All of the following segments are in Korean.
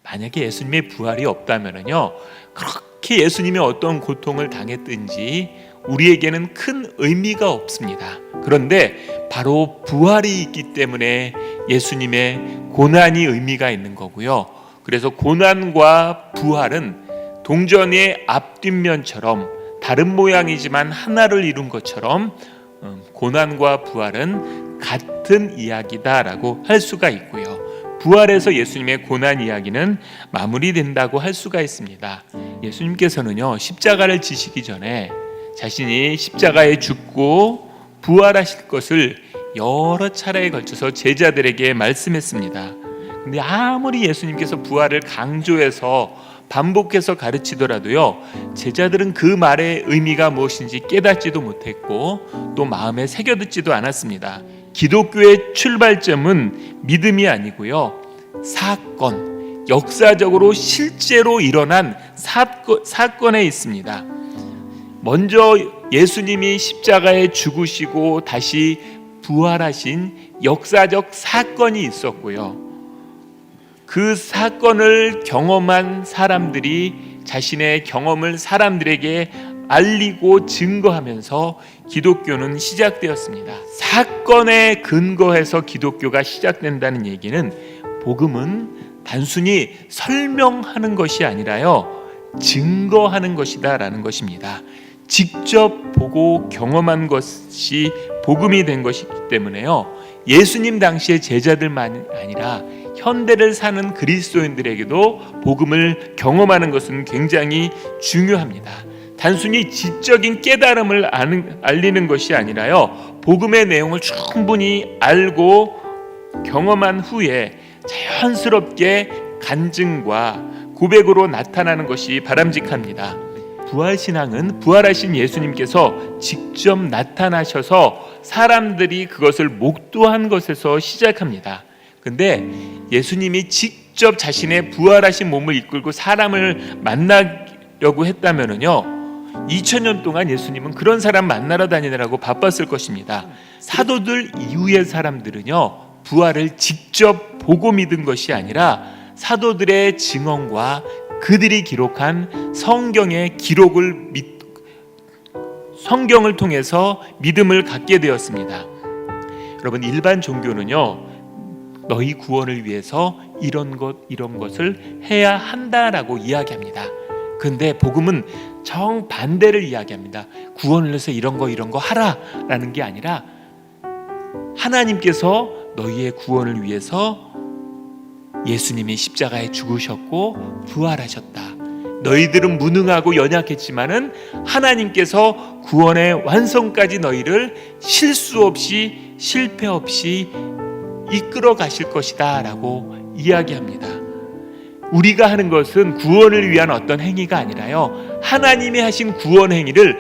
만약에 예수님의 부활이 없다면요, 그렇게 예수님이 어떤 고통을 당했든지 우리에게는 큰 의미가 없습니다. 그런데 바로 부활이 있기 때문에 예수님의 고난이 의미가 있는 거고요. 그래서 고난과 부활은 동전의 앞뒷면처럼 다른 모양이지만 하나를 이룬 것처럼 고난과 부활은 같은 이야기다라고 할 수가 있고요. 부활에서 예수님의 고난 이야기는 마무리된다고 할 수가 있습니다. 예수님께서는요, 십자가를 지시기 전에 자신이 십자가에 죽고 부활하실 것을 여러 차례에 걸쳐서 제자들에게 말씀했습니다. 근데 아무리 예수님께서 부활을 강조해서 반복해서 가르치더라도요, 제자들은 그 말의 의미가 무엇인지 깨닫지도 못했고 또 마음에 새겨듣지도 않았습니다. 기독교의 출발점은 믿음이 아니고요, 사건, 역사적으로 실제로 일어난 사건에 있습니다. 먼저 예수님이 십자가에 죽으시고 다시 부활하신 역사적 사건이 있었고요, 그 사건을 경험한 사람들이 자신의 경험을 사람들에게 알리고 증거하면서 기독교는 시작되었습니다. 사건에 근거해서 기독교가 시작된다는 얘기는, 복음은 단순히 설명하는 것이 아니라요, 증거하는 것이다 라는 것입니다. 직접 보고 경험한 것이 복음이 된 것이기 때문에요, 예수님 당시의 제자들만 아니라 현대를 사는 그리스도인들에게도 복음을 경험하는 것은 굉장히 중요합니다. 단순히 지적인 깨달음을 알리는 것이 아니라요, 복음의 내용을 충분히 알고 경험한 후에 자연스럽게 간증과 고백으로 나타나는 것이 바람직합니다. 부활신앙은 부활하신 예수님께서 직접 나타나셔서 사람들이 그것을 목도한 것에서 시작합니다. 근데 예수님이 직접 자신의 부활하신 몸을 이끌고 사람을 만나려고 했다면요, 2000년 동안 예수님은 그런 사람 만나러 다니느라고 바빴을 것입니다. 사도들 이후의 사람들은요, 부활을 직접 보고 믿은 것이 아니라 사도들의 증언과 그들이 기록한 성경의 기록을 성경을 통해서 믿음을 갖게 되었습니다. 여러분, 일반 종교는요, 너희 구원을 위해서 이런 것을 해야 한다라고 이야기합니다. 근데 복음은 정반대를 이야기합니다. 구원을 위해서 이런 거 하라라는 게 아니라, 하나님께서 너희의 구원을 위해서 예수님이 십자가에 죽으셨고 부활하셨다. 너희들은 무능하고 연약했지만은 하나님께서 구원의 완성까지 너희를 실수 없이 실패 없이 이끌어 가실 것이다 라고 이야기합니다. 우리가 하는 것은 구원을 위한 어떤 행위가 아니라요, 하나님이 하신 구원 행위를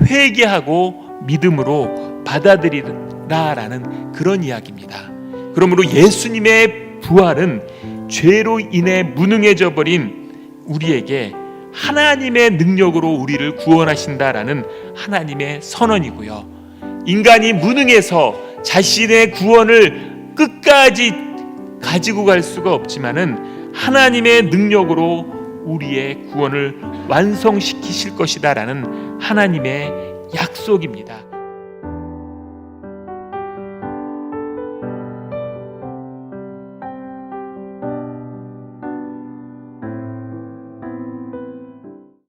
회개하고 믿음으로 받아들이라라는 그런 이야기입니다. 그러므로 예수님의 부활은 죄로 인해 무능해져 버린 우리에게 하나님의 능력으로 우리를 구원하신다라는 하나님의 선언이고요, 인간이 무능해서 자신의 구원을 끝까지 가지고 갈 수가 없지만은 하나님의 능력으로 우리의 구원을 완성시키실 것이다라는 하나님의 약속입니다.